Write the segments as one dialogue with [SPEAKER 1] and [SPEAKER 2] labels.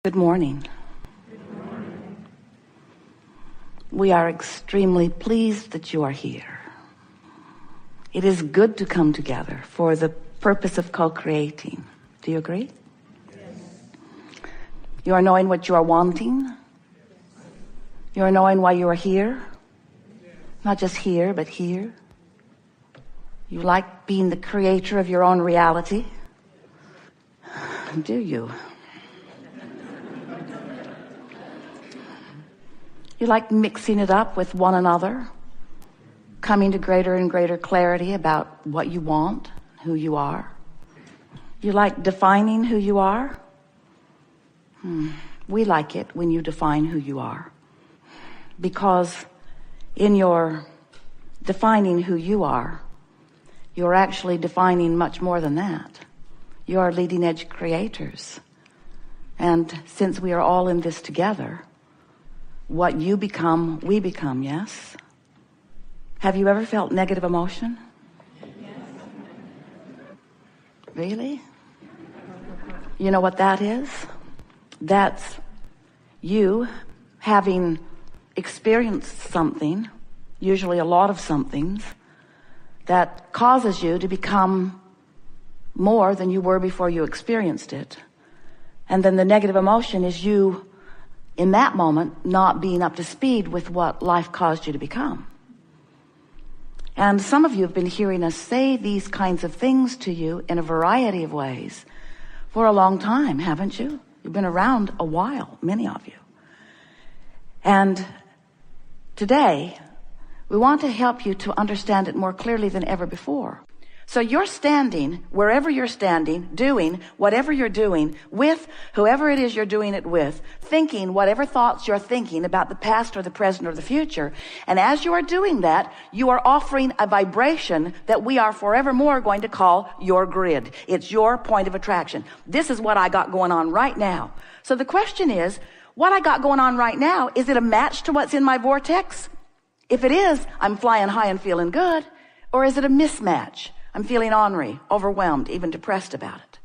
[SPEAKER 1] Good morning. We are extremely pleased that you are here. It is good to come together for the purpose of co-creating. Do you agree? Yes. You are knowing what you are wanting. You are knowing why you are here. Not just here, but here. You like being the creator of your own reality. Do you? You like mixing it up with one another, coming to greater and greater clarity about what you want, who you are. You like defining who you are. We like it when you define who you are, because in your defining who you are, you're actually defining much more than that. You are leading edge creators. And since we are all in this together, what you become, we become, yes? Have you ever felt negative emotion? Yes. Really? You know what that is? That's you having experienced something, usually a lot of somethings, that causes you to become more than you were before you experienced it. And then the negative emotion is you, in that moment, not being up to speed with what life caused you to become. And some of you have been hearing us say these kinds of things to you in a variety of ways for a long time, haven't you? You've been around a while, many of you. And today, we want to help you to understand it more clearly than ever before. So you're standing wherever you're standing, doing whatever you're doing, with whoever it is you're doing it with, thinking whatever thoughts you're thinking about the past or the present or the future. And as you are doing that, you are offering a vibration that we are forevermore going to call your grid. It's your point of attraction. This is what I got going on right now. So the question is, what I got going on right now, is it a match to what's in my vortex? If it is, I'm flying high and feeling good. Or is it a mismatch? I'm feeling ornery, overwhelmed, even depressed about it.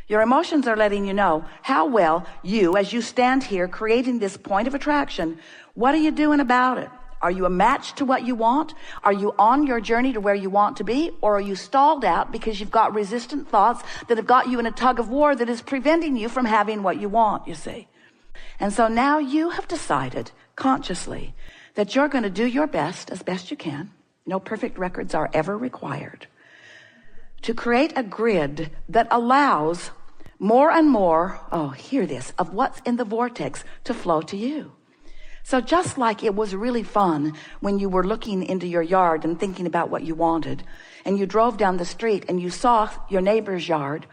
[SPEAKER 1] Your emotions are letting you know how well you, as you stand here creating this point of attraction, what are you doing about it? Are you a match to what you want? Are you on your journey to where you want to be? Or are you stalled out because you've got resistant thoughts that have got you in a tug of war that is preventing you from having what you want, you see? And so now you have decided consciously that you're going to do your best as best you can. No perfect records are ever required. To create a grid that allows more and more, hear this, of what's in the vortex to flow to you. So just like it was really fun when you were looking into your yard and thinking about what you wanted, and you drove down the street and you saw your neighbor's yard,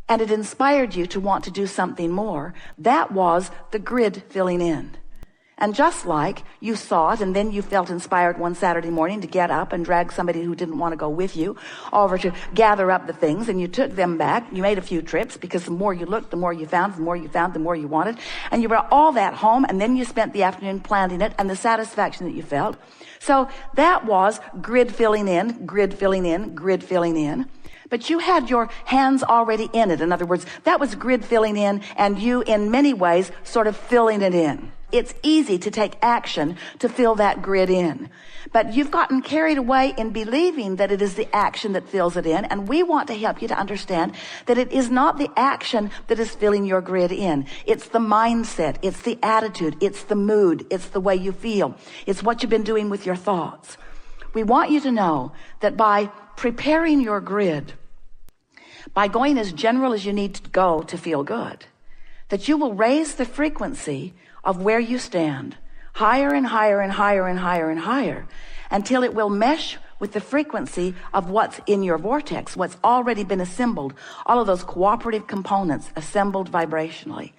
[SPEAKER 1] and it inspired you to want to do something more, that was the grid filling in. And just like you saw it and then you felt inspired one Saturday morning to get up and drag somebody who didn't want to go with you over to gather up the things, and you took them back, you made a few trips, because the more you looked, the more you found, the more you found, the more you wanted, and you brought all that home, and then you spent the afternoon planting it and the satisfaction that you felt. So that was grid filling in, grid filling in, grid filling in. But you had your hands already in it. In other words, that was grid filling in, and you in many ways sort of filling it in. It's easy to take action to fill that grid in. But you've gotten carried away in believing that it is the action that fills it in. And we want to help you to understand that it is not the action that is filling your grid in. It's the mindset. It's the attitude. It's the mood. It's the way you feel. It's what you've been doing with your thoughts. We want you to know that by preparing your grid, by going as general as you need to go to feel good, that you will raise the frequency of where you stand higher and higher and higher and higher and higher, until it will mesh with the frequency of what's in your vortex, what's already been assembled, all of those cooperative components assembled vibrationally.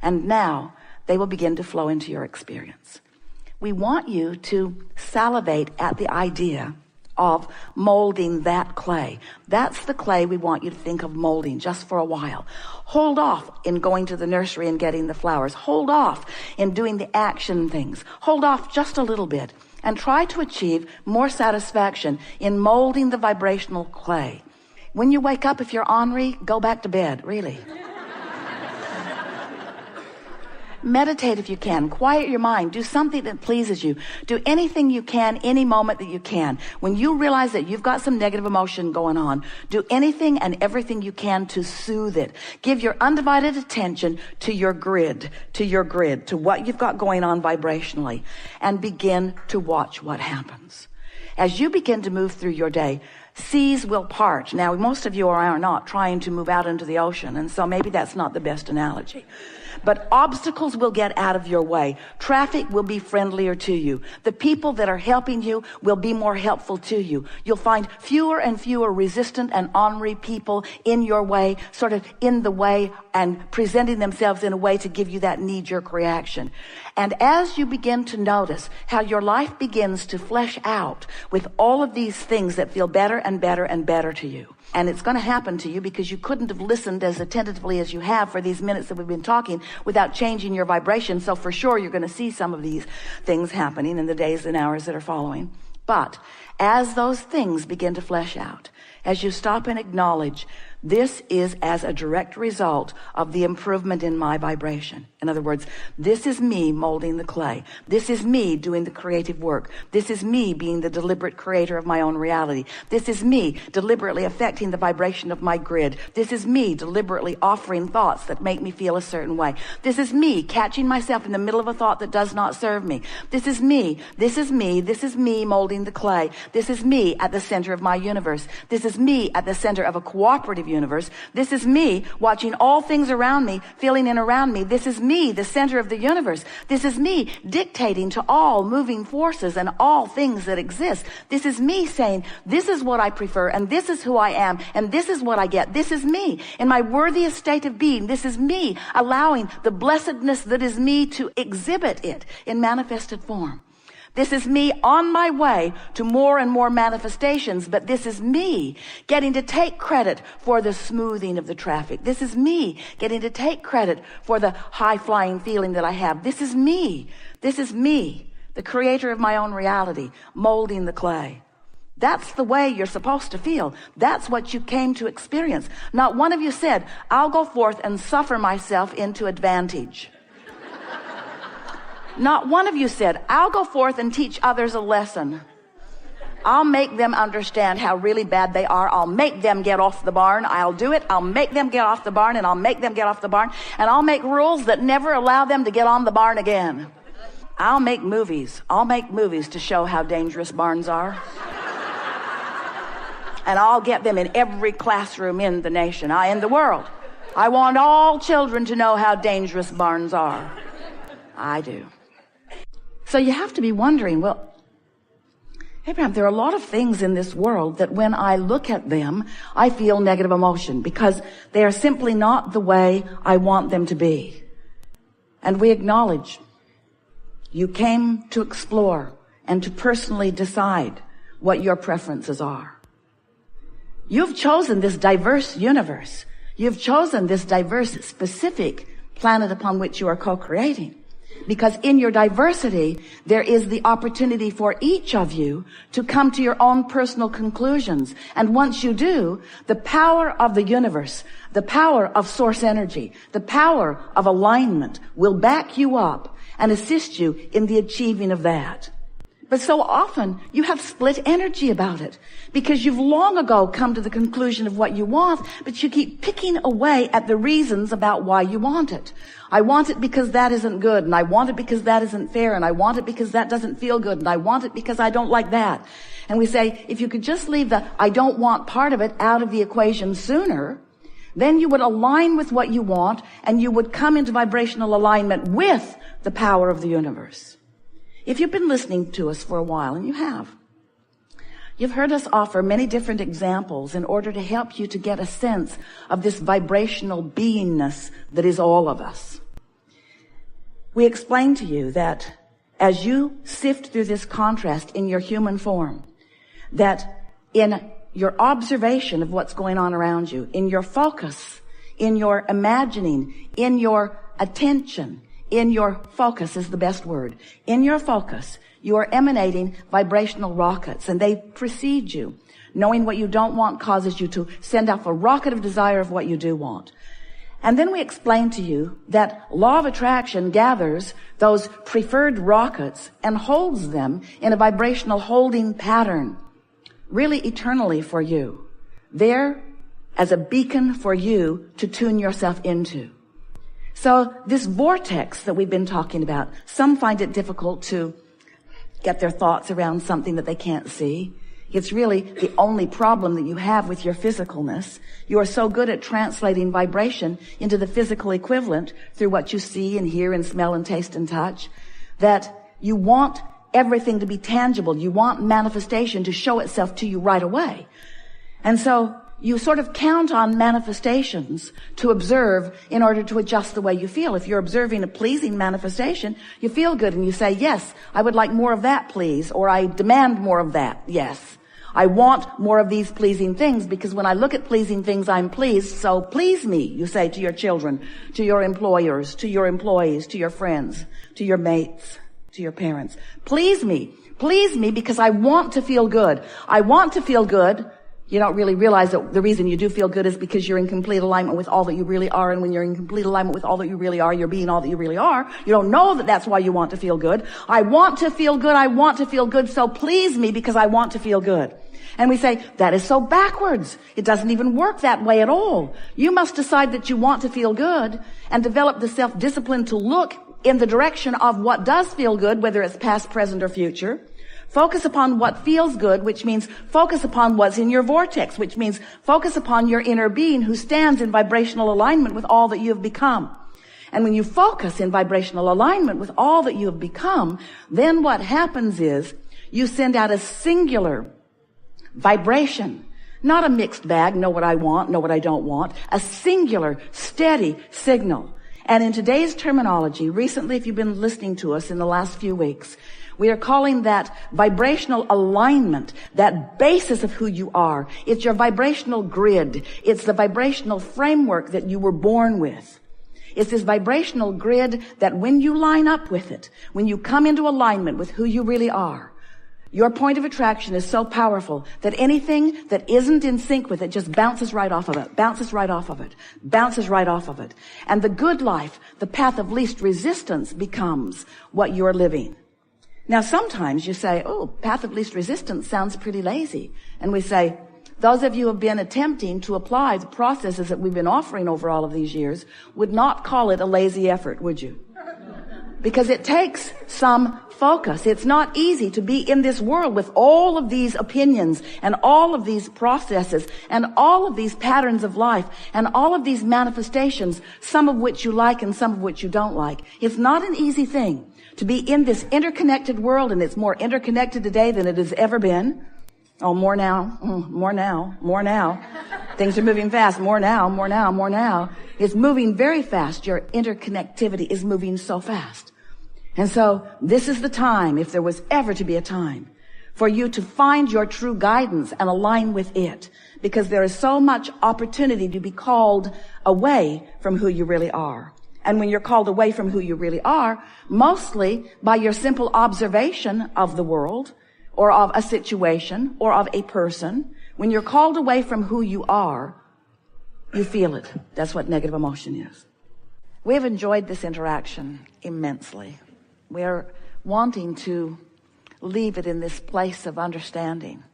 [SPEAKER 1] And now they will begin to flow into your experience. We want you to salivate at the idea of molding that clay. That's the clay we want you to think of molding just for a while. Hold off in going to the nursery and getting the flowers. Hold off in doing the action things. Hold off just a little bit and try to achieve more satisfaction in molding the vibrational clay. When you wake up, if you're ornery, go back to bed, really. Meditate if you can. Quiet your mind. Do something that pleases you. Do anything you can, any moment that you can. When you realize that you've got some negative emotion going on, do anything and everything you can to soothe it. Give your undivided attention to your grid, to what you've got going on vibrationally, and begin to watch what happens. As you begin to move through your day, seas will part. Now, most of you are not trying to move out into the ocean, and so maybe that's not the best analogy. But obstacles will get out of your way. Traffic will be friendlier to you. The people that are helping you will be more helpful to you. You'll find fewer and fewer resistant and ornery people in your way, sort of in the way and presenting themselves in a way to give you that knee-jerk reaction. And as you begin to notice how your life begins to flesh out with all of these things that feel better and better and better to you, and it's going to happen to you because you couldn't have listened as attentively as you have for these minutes that we've been talking without changing your vibration. So for sure, you're going to see some of these things happening in the days and hours that are following. But as those things begin to flesh out, as you stop and acknowledge, this is as a direct result of the improvement in my vibration. In other words, this is me molding the clay. This is me doing the creative work. This is me being the deliberate creator of my own reality. This is me deliberately affecting the vibration of my grid. This is me deliberately offering thoughts that make me feel a certain way. This is me catching myself in the middle of a thought that does not serve me. This is me. This is me. This is me molding the clay. This is me at the center of my universe. This is me at the center of a cooperative universe. This is me watching all things around me, feeling in around me. This is me, the center of the universe. This is me dictating to all moving forces and all things that exist. This is me saying, this is what I prefer, and this is who I am, and this is what I get. This is me in my worthiest state of being. This is me allowing the blessedness that is me to exhibit it in manifested form. This is me on my way to more and more manifestations, but this is me getting to take credit for the smoothing of the traffic. This is me getting to take credit for the high-flying feeling that I have. This is me. This is me, the creator of my own reality, molding the clay. That's the way you're supposed to feel. That's what you came to experience. Not one of you said, I'll go forth and suffer myself into advantage. Not one of you said, I'll go forth and teach others a lesson. I'll make them understand how really bad they are. I'll make them get off the barn. I'll do it. I'll make them get off the barn, and I'll make them get off the barn, and I'll make rules that never allow them to get on the barn again. I'll make movies. I'll make movies to show how dangerous barns are. And I'll get them in every classroom in the nation, in the world. I want all children to know how dangerous barns are. I do. So you have to be wondering, well, Abraham, there are a lot of things in this world that when I look at them, I feel negative emotion because they are simply not the way I want them to be. And we acknowledge you came to explore and to personally decide what your preferences are. You've chosen this diverse universe. You've chosen this diverse, specific planet upon which you are co-creating. Because in your diversity, there is the opportunity for each of you to come to your own personal conclusions. And once you do, the power of the universe, the power of source energy, the power of alignment will back you up and assist you in the achieving of that. But so often you have split energy about it because you've long ago come to the conclusion of what you want, but you keep picking away at the reasons about why you want it. I want it because that isn't good, and I want it because that isn't fair, and I want it because that doesn't feel good, and I want it because I don't like that. And we say, if you could just leave the I don't want part of it out of the equation sooner, then you would align with what you want, and you would come into vibrational alignment with the power of the universe. If you've been listening to us for a while, and you have, you've heard us offer many different examples in order to help you to get a sense of this vibrational beingness that is all of us. We explained to you that as you sift through this contrast in your human form, that in your observation of what's going on around you, in your focus, in your imagining, in your attention, in your focus is the best word. In your focus, you are emanating vibrational rockets, and they precede you. Knowing what you don't want causes you to send off a rocket of desire of what you do want. And then we explain to you that law of attraction gathers those preferred rockets and holds them in a vibrational holding pattern, really eternally for you, there as a beacon for you to tune yourself into. So this vortex that we've been talking about, some find it difficult to get their thoughts around something that they can't see. It's really the only problem that you have with your physicalness. You are so good at translating vibration into the physical equivalent through what you see and hear and smell and taste and touch, that you want everything to be tangible. You want manifestation to show itself to you right away. And so you sort of count on manifestations to observe in order to adjust the way you feel. If you're observing a pleasing manifestation, you feel good and you say, yes, I would like more of that, please, or I demand more of that, yes. I want more of these pleasing things because when I look at pleasing things, I'm pleased, so please me, you say to your children, to your employers, to your employees, to your friends, to your mates, to your parents. Please me because I want to feel good. I want to feel good. You don't really realize that the reason you do feel good is because you're in complete alignment with all that you really are. And when you're in complete alignment with all that you really are, you're being all that you really are. You don't know that that's why you want to feel good. I want to feel good. I want to feel good. So please me because I want to feel good. And we say, that is so backwards. It doesn't even work that way at all. You must decide that you want to feel good and develop the self-discipline to look in the direction of what does feel good, whether it's past, present, or future. Focus upon what feels good, which means focus upon what's in your vortex, which means focus upon your inner being who stands in vibrational alignment with all that you have become. And when you focus in vibrational alignment with all that you have become, then what happens is you send out a singular vibration, not a mixed bag, know what I want, know what I don't want, a singular, steady signal. And in today's terminology, recently, if you've been listening to us in the last few weeks, we are calling that vibrational alignment, that basis of who you are. It's your vibrational grid. It's the vibrational framework that you were born with. It's this vibrational grid that when you line up with it, when you come into alignment with who you really are, your point of attraction is so powerful that anything that isn't in sync with it just bounces right off of it, bounces right off of it, bounces right off of it. And the good life, the path of least resistance, becomes what you're living. Now, sometimes you say, oh, path of least resistance sounds pretty lazy. And we say, those of you who have been attempting to apply the processes that we've been offering over all of these years would not call it a lazy effort, would you? Because it takes some focus. It's not easy to be in this world with all of these opinions and all of these processes and all of these patterns of life and all of these manifestations, some of which you like and some of which you don't like. It's not an easy thing to be in this interconnected world, and it's more interconnected today than it has ever been. Oh, more now, more now, more now. Things are moving fast. More now, more now, more now. It's moving very fast. Your interconnectivity is moving so fast. And so this is the time, if there was ever to be a time, for you to find your true guidance and align with it, because there is so much opportunity to be called away from who you really are. And when you're called away from who you really are, mostly by your simple observation of the world or of a situation or of a person, when you're called away from who you are, you feel it. That's what negative emotion is. We have enjoyed this interaction immensely. We are wanting to leave it in this place of understanding.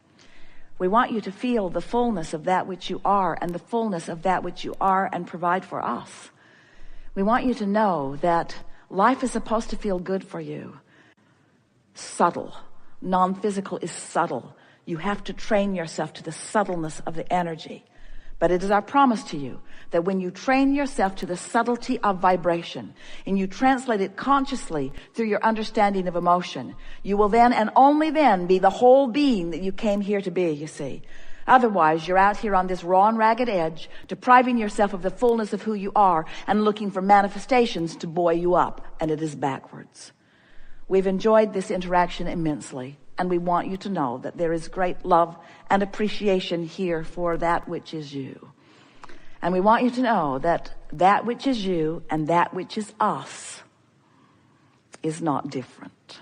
[SPEAKER 1] We want you to feel the fullness of that which you are and the fullness of that which you are and provide for us. We want you to know that life is supposed to feel good for you. Subtle. Non-physical is subtle. You have to train yourself to the subtleness of the energy. But it is our promise to you that when you train yourself to the subtlety of vibration and you translate it consciously through your understanding of emotion, you will then and only then be the whole being that you came here to be, you see. Otherwise, you're out here on this raw and ragged edge, depriving yourself of the fullness of who you are and looking for manifestations to buoy you up, and it is backwards. We've enjoyed this interaction immensely, and we want you to know that there is great love and appreciation here for that which is you. And we want you to know that that which is you and that which is us is not different.